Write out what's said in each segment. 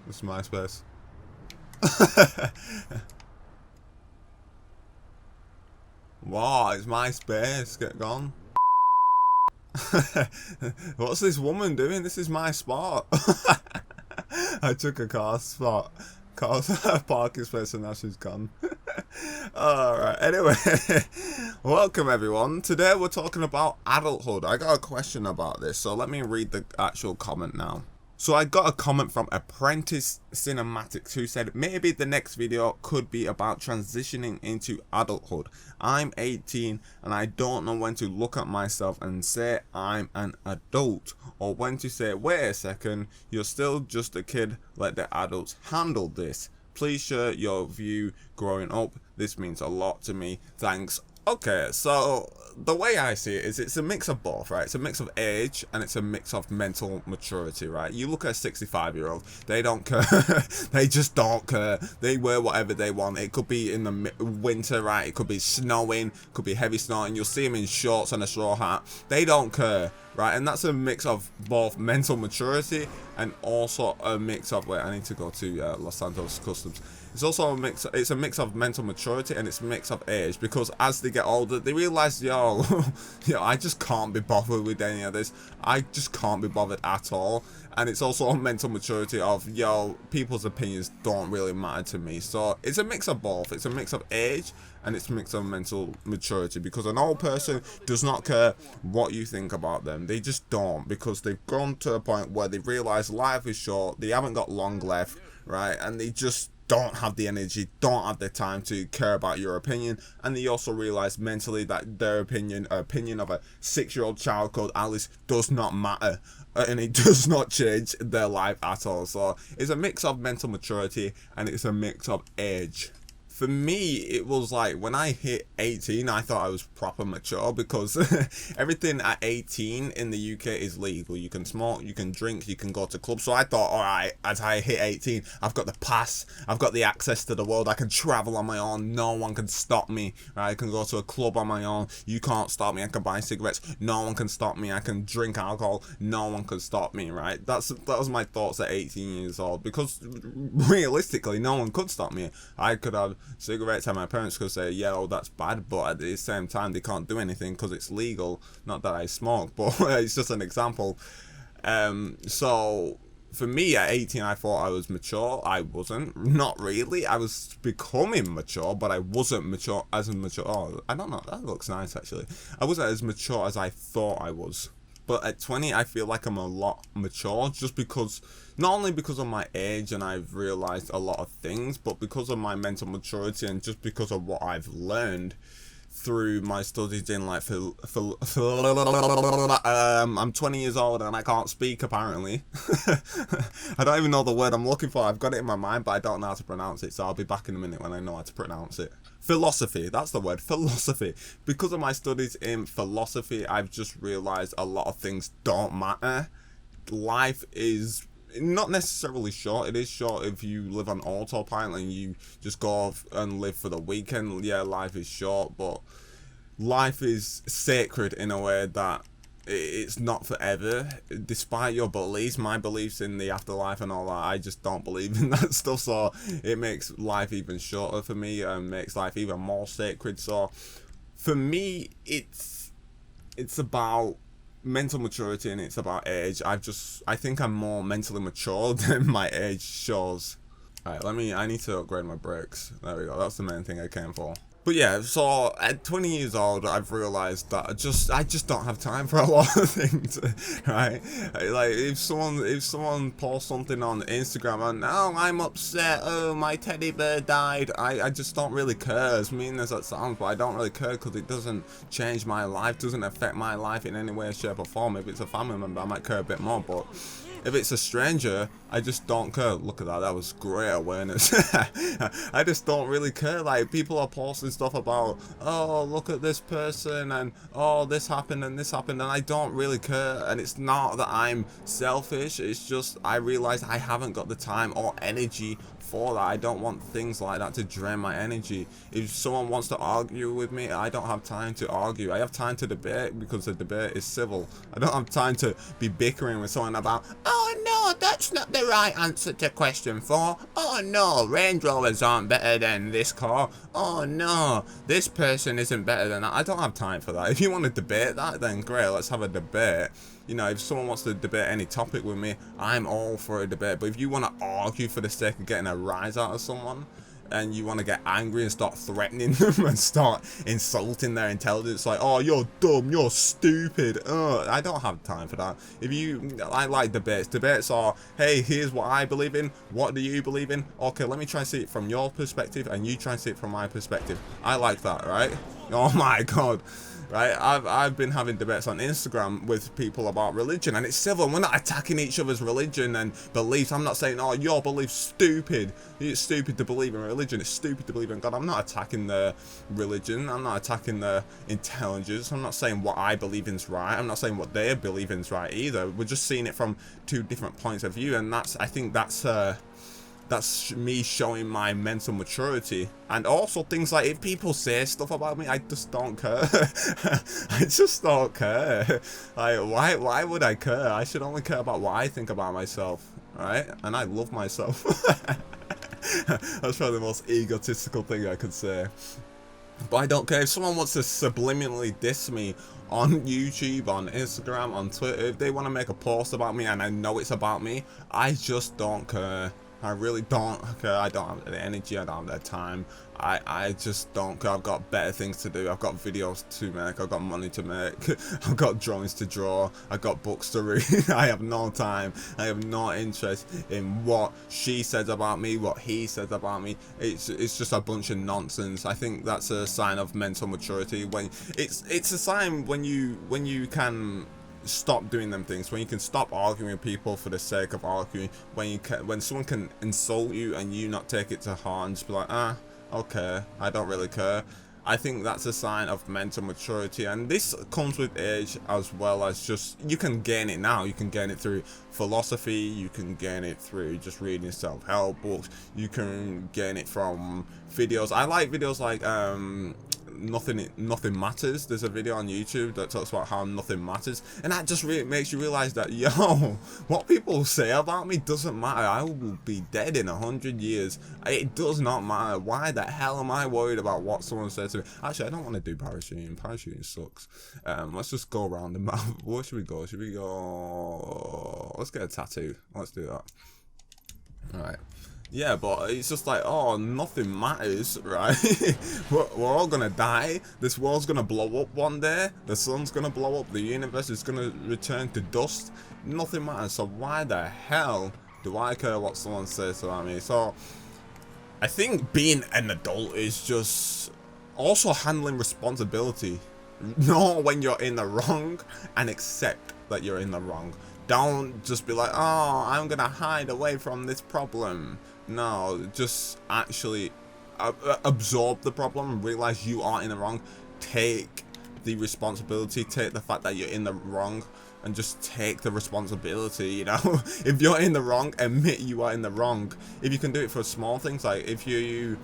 This is MySpace. Wow, it's MySpace. Get gone. What's this woman doing? This is my spot. I took a car spot. Car parking space and now she's gone. Alright, anyway. Welcome everyone. Today we're talking about adulthood. I got a question about this, so let me read the actual comment now. So I got a comment from Apprentice Cinematics who said maybe the next video could be about transitioning into adulthood. I'm 18 and I don't know when to look at myself and say I'm an adult, or when to say wait a second, you're still just a kid, let the adults handle this. Please share your view growing up. This means a lot to me. Thanks. Okay, so the way I see it is it's a mix of both, right? It's a mix of age and it's a mix of mental maturity, right? You look at a 65-year-old, they don't care. They just don't care. They wear whatever they want. It could be in the winter, right? It could be snowing, could be heavy snowing. You'll see them in shorts and a straw hat. They don't care, right? And that's a mix of both mental maturity and also a mix of, wait, I need to go to Los Santos Customs. It's also a mix. It's a mix of mental maturity and it's a mix of age, because as they get older, they realize, yo, I just can't be bothered with any of this. I just can't be bothered at all. And it's also a mental maturity of, yo, people's opinions don't really matter to me. So it's a mix of both. It's a mix of age and it's a mix of mental maturity, because an old person does not care what you think about them. They just don't, because they've gone to a point where they realize life is short. They haven't got long left, right? And they just don't have the energy, don't have the time to care about your opinion. And they also realize mentally that their opinion of a 6-year-old child called Alice does not matter, and it does not change their life at all. So it's a mix of mental maturity and it's a mix of age. For me, it was like when I hit 18, I thought I was proper mature, because everything at 18 in the UK is legal. You can smoke, you can drink, you can go to clubs. So I thought, alright, as I hit 18, I've got the pass, I've got the access to the world, I can travel on my own, no one can stop me, right? I can go to a club on my own, you can't stop me. I can buy cigarettes, no one can stop me. I can drink alcohol, no one can stop me, right? That was my thoughts at 18 years old, because realistically, no one could stop me. I could have cigarettes and my parents could say, yeah, oh, that's bad, but at the same time they can't do anything because it's legal. Not that I smoke, but it's just an example. So for me at 18, I thought I was mature. I wasn't. Not really. I was becoming mature, but I wasn't mature as mature. Oh, I don't know, that looks nice actually. I wasn't as mature as I thought I was. But at 20, I feel like I'm a lot mature, just because, not only because of my age and I've realized a lot of things, but because of my mental maturity and just because of what I've learned through my studies in like I'm 20 years old and I can't speak apparently. I don't even know the word I'm looking for. I've got it in my mind, but I don't know how to pronounce it, so I'll be back in a minute when I know how to pronounce it. Philosophy, that's the word, philosophy. Because of my studies in philosophy, I've just realized a lot of things don't matter. Life is not necessarily short. It is short if you live on autopilot and you just go off and live for the weekend. Yeah, life is short, but life is sacred in a way that it's not forever. Despite your beliefs, my beliefs in the afterlife and all that, I just don't believe in that stuff. So it makes life even shorter for me and makes life even more sacred. So for me, it's about mental maturity and it's about age. I think I'm more mentally mature than my age shows. Alright, I need to upgrade my brakes. There we go, that's the main thing I came for. But yeah, so at 20 years old, I've realized that I just don't have time for a lot of things, right? Like if someone posts something on Instagram and, oh, I'm upset, oh, my teddy bear died, I just don't really care. As mean as that sounds, but I don't really care, because it doesn't change my life, doesn't affect my life in any way, shape or form. If it's a family member, I might care a bit more, but if it's a stranger, I just don't care. Look at that, that was great awareness. I just don't really care. Like, people are posting stuff about, oh, look at this person, and oh, this happened and this happened, and I don't really care. And it's not that I'm selfish, it's just I realize I haven't got the time or energy for that. I don't want things like that to drain my energy. If someone wants to argue with me, I don't have time to argue. I have time to debate because the debate is civil. I don't have time to be bickering with someone about, oh no, no, that's not the right answer to question 4. Oh no, Range Rovers aren't better than this car. Oh no, this person isn't better than that. I don't have time for that. If you want to debate that, then great, let's have a debate. You know, if someone wants to debate any topic with me, I'm all for a debate. But if you want to argue for the sake of getting a rise out of someone, and you want to get angry and start threatening them and start insulting their intelligence, like, oh, you're dumb, you're stupid, I don't have time for that. I like debates. Debates are, hey, here's what I believe in, what do you believe in? Okay, let me try and see it from your perspective, and you try and see it from my perspective. I like that, right? Oh my god. Right, I've been having debates on Instagram with people about religion, and it's civil. We're not attacking each other's religion and beliefs. I'm not saying, oh, your belief's stupid. It's stupid to believe in religion. It's stupid to believe in God. I'm not attacking the religion. I'm not attacking the intelligence. I'm not saying what I believe in's right. I'm not saying what they believe in's right either. We're just seeing it from 2 different points of view, and I think that's me showing my mental maturity. And also things like, if people say stuff about me, I just don't care. I just don't care. Like, why would I care? I should only care about what I think about myself, right? And I love myself. That's probably the most egotistical thing I could say. But I don't care. If someone wants to subliminally diss me on YouTube, on Instagram, on Twitter, if they want to make a post about me and I know it's about me, I just don't care. I really don't care. I don't have the energy, I don't have the time. I just don't care. I've got better things to do. I've got videos to make, I've got money to make, I've got drawings to draw, I've got books to read. I have no time. I have no interest in what she says about me, what he says about me. It's just a bunch of nonsense. I think that's a sign of mental maturity. When it's a sign when you can stop doing them things, when you can stop arguing with people for the sake of arguing, when someone can insult you and you not take it to heart and just be like, okay, I don't really care. I think that's a sign of mental maturity, and this comes with age as well as just, you can gain it now. You can gain it through philosophy, you can gain it through just reading self-help books, you can gain it from videos. I like videos like nothing matters. There's a video on YouTube that talks about how nothing matters, and that just really makes you realize that, yo, what people say about me doesn't matter. I will be dead in 100 years. It does not matter. Why the hell am I worried about what someone says to me? Actually, I don't want to do parachuting. Parachuting sucks. Let's just go around the map. Where should we go? Should we go? Let's get a tattoo. Let's do that. Alright. Yeah, but it's just like, oh, nothing matters, right? we're all gonna die. This world's gonna blow up one day. The sun's gonna blow up. The universe is gonna return to dust. Nothing matters. So why the hell do I care what someone says about me? So I think being an adult is just also handling responsibility. Know when you're in the wrong and accept that you're in the wrong. Don't just be like, oh, I'm gonna hide away from this problem. No, just actually absorb the problem and realize you are in the wrong. Take the responsibility, take the fact that you're in the wrong, and just take the responsibility, you know? If you're in the wrong, admit you are in the wrong. If you can do it for small things, like if you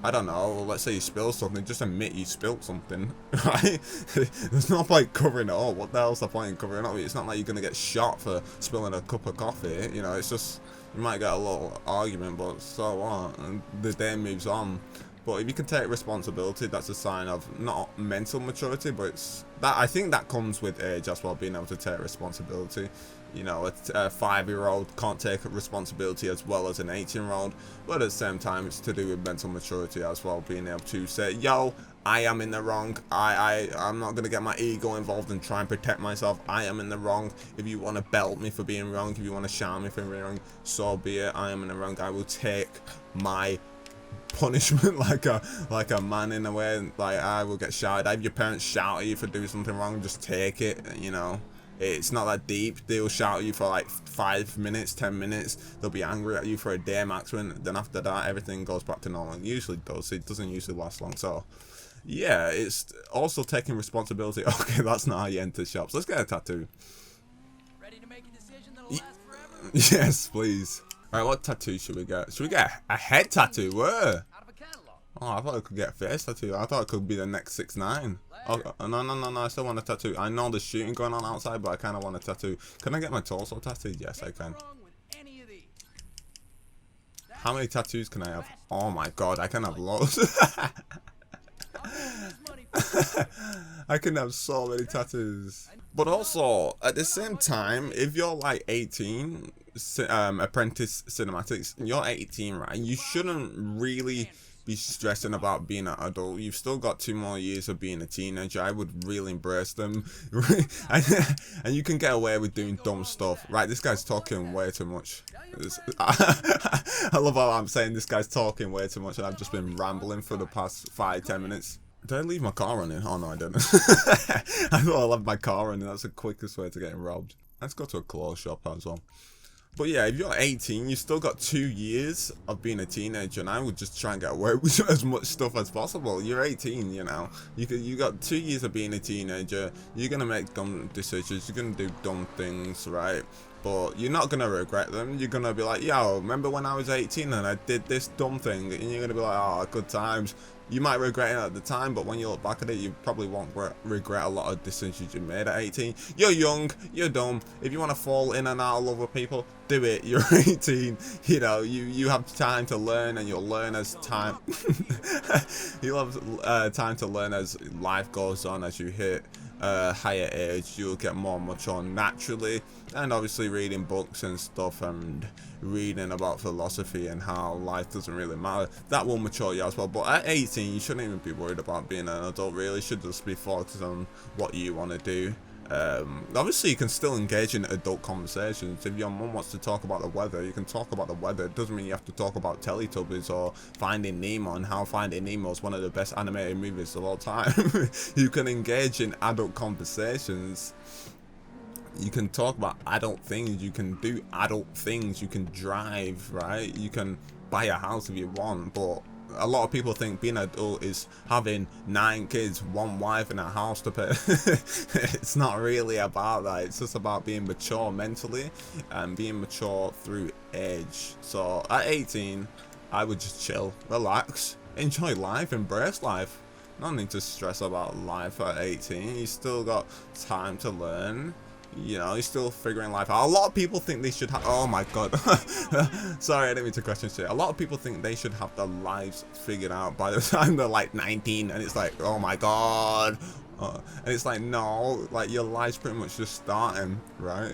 I don't know, let's say you spill something, just admit you spilled something, right? There's no point covering it up. What the hell's the point in covering it up? It's not like you're gonna get shot for spilling a cup of coffee, you know, it's just, you might get a little argument, but so what? And the day moves on. But if you can take responsibility, that's a sign of not mental maturity, but it's that, I think that comes with age as well, being able to take responsibility. You know, a 5-year-old can't take responsibility as well as an 18-year-old, but at the same time, it's to do with mental maturity as well, being able to say, yo, I am in the wrong. I'm not gonna get my ego involved and try and protect myself. I am in the wrong. If you want to belt me for being wrong, if you want to shout me for being wrong, so be it. I am in the wrong. I will take my punishment like a man in a way. Like, I will get shouted. If your parents shout at you for doing something wrong, just take it, you know. It's not that deep. They'll shout at you for like 5 minutes, 10 minutes. They'll be angry at you for a day maximum. Then after that, everything goes back to normal. It usually does. It doesn't usually last long. So, yeah, it's also taking responsibility. Okay, that's not how you enter shops. Let's get a tattoo. Ready to make a decision that'll last forever? Yes, please. All right, what tattoo should we get? Should we get a head tattoo? Where? Out of a catalog. Oh, I thought I could get a face tattoo. I thought it could be the next 6ix9ine. Oh, no, I still want a tattoo. I know there's shooting going on outside, but I kind of want a tattoo. Can I get my torso tattooed? Yes, I can. How many tattoos can I have? Oh my god, I can have loads. I can have so many tattoos. But also, at the same time, if you're like 18, apprentice cinematics, you're 18, right? You shouldn't really be stressing about being an adult. You've still got 2 more years of being a teenager. I would really embrace them. And you can get away with doing dumb stuff. Right, this guy's talking way too much. I love how I'm saying this guy's talking way too much and I've just been rambling for the past 5-10 minutes. Did I leave my car running? Oh no, I didn't. I thought I left my car running. That's the quickest way to getting robbed. Let's go to a clothes shop as well. But yeah, if you're 18, you still got 2 years of being a teenager, and I would just try and get away with as much stuff as possible. You're 18, you know. You got 2 years of being a teenager. You're gonna make dumb decisions. You're gonna do dumb things, right? But you're not gonna regret them. You're gonna be like, yo, remember when I was 18 and I did this dumb thing? And you're gonna be like, oh, good times. You might regret it at the time, but when you look back at it, you probably won't regret a lot of decisions you made at 18. You're young, you're dumb. If you want to fall in and out of love with people, do it. You're 18. You know, you have time to learn, and you'll learn as time. You'll have time to learn as life goes on. As you hit higher age, you'll get more mature naturally, and obviously reading books and stuff and reading about philosophy and how life doesn't really matter, that will mature you as well. But at 18, you shouldn't even be worried about being an adult, really. You should just be focused on what you want to do. Obviously you can still engage in adult conversations. If your mum wants to talk about the weather, you can talk about the weather. It doesn't mean you have to talk about Teletubbies or Finding Nemo and how Finding Nemo is one of the best animated movies of all time. You can engage in adult conversations. You can talk about adult things. You can do adult things. You can drive, right? You can buy a house if you want. But a lot of people think being an adult is having 9 kids, 1 wife, and a house to pay. It's not really about that. It's just about being mature mentally and being mature through age. So at 18, I would just chill, relax, enjoy life, embrace life. No need to stress about life at 18. You still got time to learn. You know, you're still figuring life out. A lot of people think they should have... Oh my god. Sorry, I didn't mean to question shit. A lot of people think they should have their lives figured out by the time they're like 19. And it's like, oh my god. And it's like, no, like your life's pretty much just starting, right?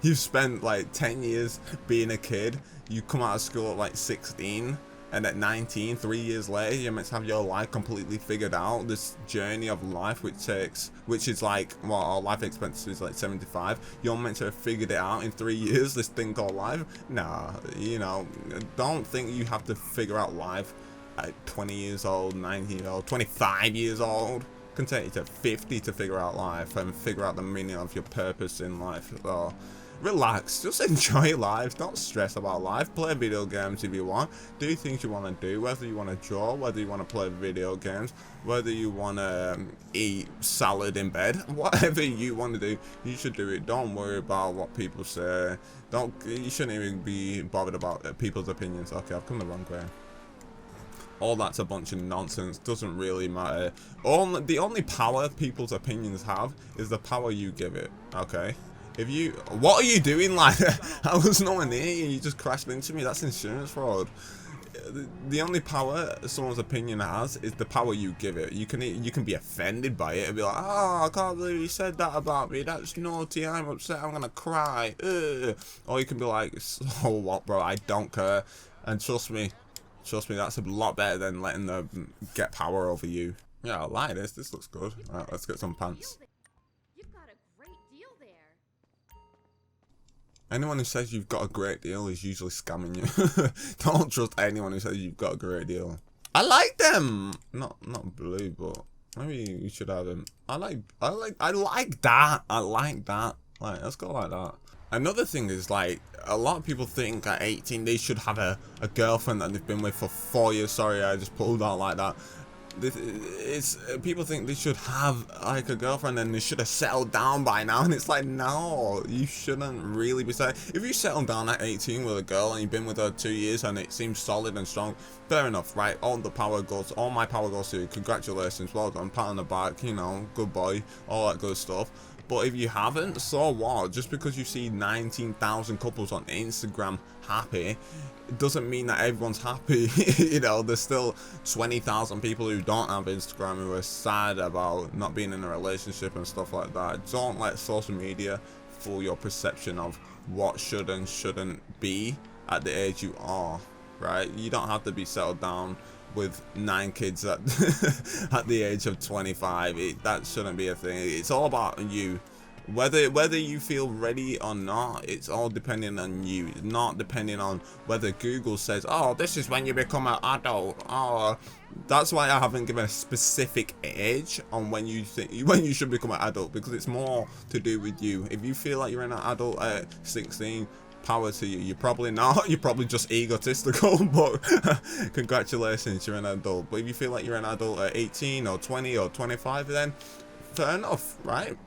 You've spent like 10 years being a kid. You come out of school at like 16. And at 19, 3 years later, you're meant to have your life completely figured out. This journey of life, which is like, well, our life expectancy is like 75. You're meant to have figured it out in 3 years, this thing called life. Nah, you know, don't think you have to figure out life at 20 years old, 19 years old, 25 years old. It can take you to 50 to figure out life and figure out the meaning of your purpose in life. So, relax, just enjoy life, don't stress about life. Play video games if you want, do things you want to do, whether you want to draw, whether you want to play video games, whether you want to eat salad in bed, whatever you want to do, you should do it. Don't worry about what people say. You shouldn't even be bothered about people's opinions. Okay, I've come the wrong way. All that's a bunch of nonsense, doesn't really matter. The only power people's opinions have is the power you give it, okay? If you... What are you doing? Like, I was nowhere near you, you just crashed into me. That's insurance fraud. The only power someone's opinion has is the power you give it. You can be offended by it and be like, oh, I can't believe you said that about me. That's naughty. I'm upset. I'm gonna cry. Ugh. Or you can be like, so what, bro? I don't care. And trust me, that's a lot better than letting them get power over you. Yeah, I like this. This looks good. Alright, let's get some pants. Anyone who says you've got a great deal is usually scamming you. Don't trust anyone who says you've got a great deal. I like them. Not blue, but maybe you should have them. I like that. I like that. Like, let's go like that. Another thing is, like, a lot of people think at 18 they should have a girlfriend that they've been with for 4 years. Sorry, I just pulled out like that. People think they should have like a girlfriend and they should have settled down by now, and it's like, no, you shouldn't really be saying. If you settle down at 18 with a girl and you've been with her 2 years and it seems solid and strong, fair enough, right? All my power goes to you. Congratulations, well done, pat on the back, you know, good boy, all that good stuff. But if you haven't, so what? Just because you see 19,000 couples on Instagram happy, it doesn't mean that everyone's happy. You know, there's still 20,000 people who don't have Instagram who are sad about not being in a relationship and stuff like that. Don't let social media fool your perception of what should and shouldn't be at the age you are, right? You don't have to be settled down with 9 kids at at the age of 25. That shouldn't be a thing. It's all about you. Whether you feel ready or not, it's all depending on you. It's not depending on whether Google says, oh, this is when you become an adult. Oh, that's why I haven't given a specific age on when you should become an adult, because it's more to do with you. If you feel like you're an adult at 16, power to you. You're probably not. You're probably just egotistical, but congratulations, you're an adult. But if you feel like you're an adult at 18 or 20 or 25, then fair enough, right?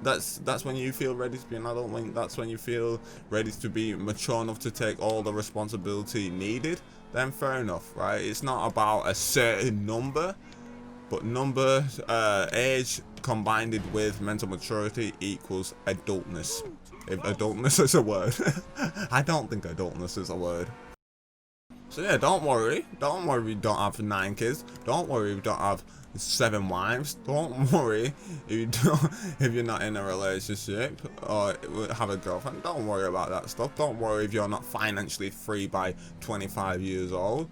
That's when you feel ready to be an adult. That's when you feel ready to be mature enough to take all the responsibility needed. Then fair enough, right? It's not about a certain number, but number, age combined with mental maturity equals adultness. If adultness is a word. I don't think adultness is a word. So yeah, don't worry if you don't have 9 kids. Don't worry if you don't have 7 wives. Don't worry if you're not in a relationship or have a girlfriend. Don't worry about that stuff. Don't worry if you're not financially free by 25 years old.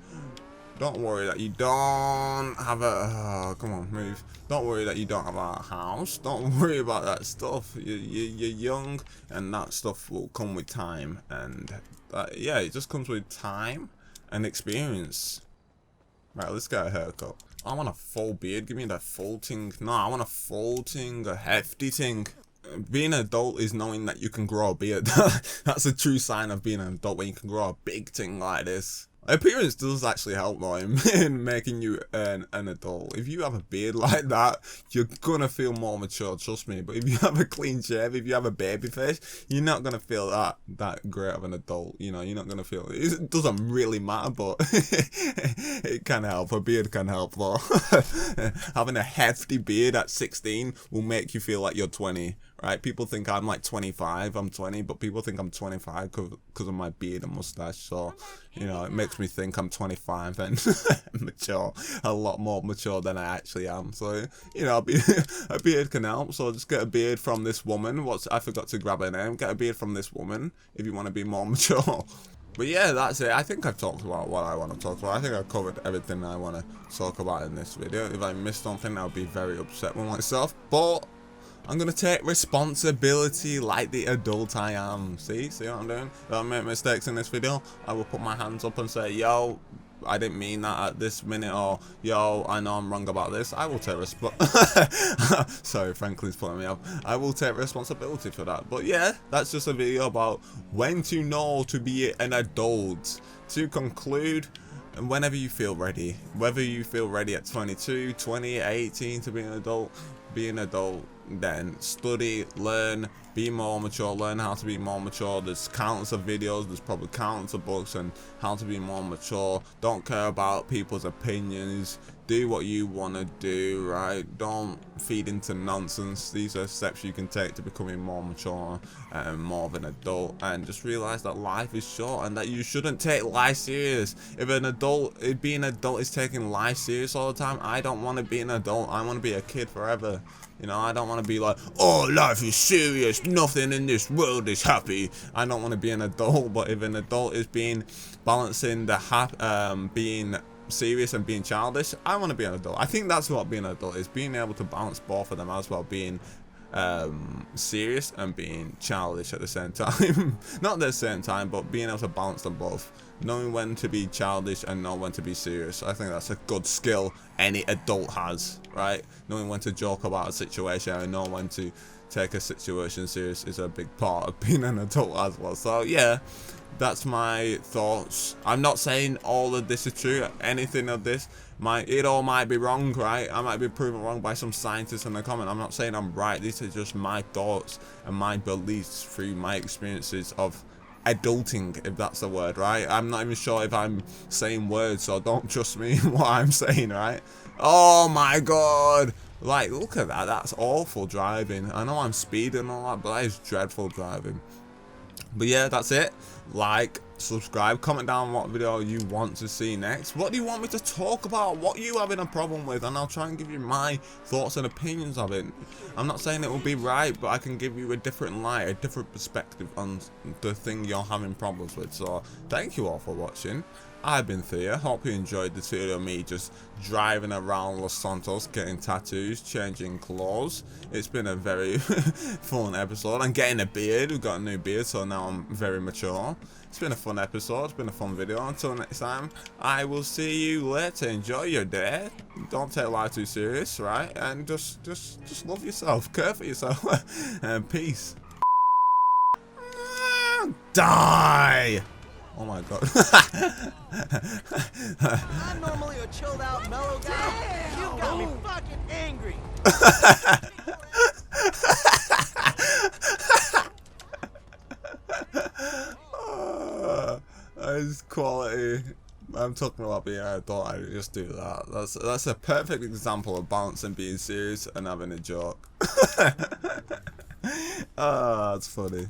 Don't worry that you don't have a... Oh, come on, move. Don't worry that you don't have a house. Don't worry about that stuff. You're young, and that stuff will come with time. And yeah, it just comes with time and experience. Right, let's get a haircut. I want a full beard. Give me that full thing. No, I want a full thing, a hefty thing. Being an adult is knowing that you can grow a beard. That's a true sign of being an adult, when you can grow a big thing like this. Appearance does actually help though in making you an adult. If you have a beard like that, you're gonna feel more mature, trust me. But if you have a clean shave, if you have a baby face, you're not gonna feel that great of an adult. You know, you're not gonna feel it. It doesn't really matter, but it can help. A beard can help though. Having a hefty beard at 16 will make you feel like you're 20. Right? People think I'm like 25, I'm 20, but people think I'm 25 because of my beard and mustache. So, you know, it makes me think I'm 25 and mature, a lot more mature than I actually am. So, you know, a beard can help. So just get a beard from this woman. I forgot to grab her name. Get a beard from this woman if you want to be more mature. But yeah, that's it. I think I've talked about what I want to talk about. I think I've covered everything I want to talk about in this video. If I missed something, I'll be very upset with myself. But I'm gonna take responsibility like the adult I am. See what I'm doing? If I make mistakes in this video, I will put my hands up and say, yo, I didn't mean that at this minute, or yo, I know I'm wrong about this. I will take sorry, Franklin's putting me off. I will take responsibility for that. But yeah, that's just a video about when to know to be an adult. To conclude, and whenever you feel ready, whether you feel ready at 22, 20, 18 to be an adult, then study, learn, be more mature, learn how to be more mature. There's countless of videos, there's probably countless of books on how to be more mature. Don't care about people's opinions. Do what you want to do, right? Don't feed into nonsense. These are steps you can take to becoming more mature and more of an adult, and just realize that life is short and that you shouldn't take life serious. If being an adult is taking life serious all the time, I don't want to be an adult. I want to be a kid forever. You know, I don't want to be like, oh, life is serious, nothing in this world is happy. I don't want to be an adult. But if an adult is balancing the being serious and being childish, I want to be an adult. I think that's what being an adult is, being able to balance both of them as well, being serious and being childish at the same time. Not at the same time, but being able to balance them both, knowing when to be childish and know when to be serious. I think that's a good skill any adult has, right? Knowing when to joke about a situation and know when to take a situation serious is a big part of being an adult as well. So yeah, that's my thoughts. I'm not saying all of this is true. Anything of this it all might be wrong, right? I might be proven wrong by some scientists in the comment. I'm not saying I'm right. These are just my thoughts and my beliefs through my experiences of adulting, if that's the word, right? I'm not even sure if I'm saying words, so don't trust me in what I'm saying, right? Oh my god, Like, look at that. That's awful driving. I know I'm speeding and all that, but that is dreadful driving. But yeah, that's it. Like, subscribe, comment down what video you want to see next. What do you want me to talk about? What are you having a problem with? And I'll try and give you my thoughts and opinions of it. I'm not saying it will be right, but I can give you a different light, a different perspective on the thing you're having problems with. So thank you all for watching. I've been Thear. Hope you enjoyed this video of me just driving around Los Santos, getting tattoos, changing clothes. It's been a very fun episode. And getting a beard. We've got a new beard, so now I'm very mature. It's been a fun episode. It's been a fun video. Until next time, I will see you later. Enjoy your day. Don't take life too serious, right? And just love yourself. Care for yourself. And peace. Die! Oh my god. I'm normally a chilled out, mellow guy. You got me fucking angry. That's quality. I'm talking about being an adult. I just do that. That's a perfect example of balancing being serious and having a joke. Ah, that's funny.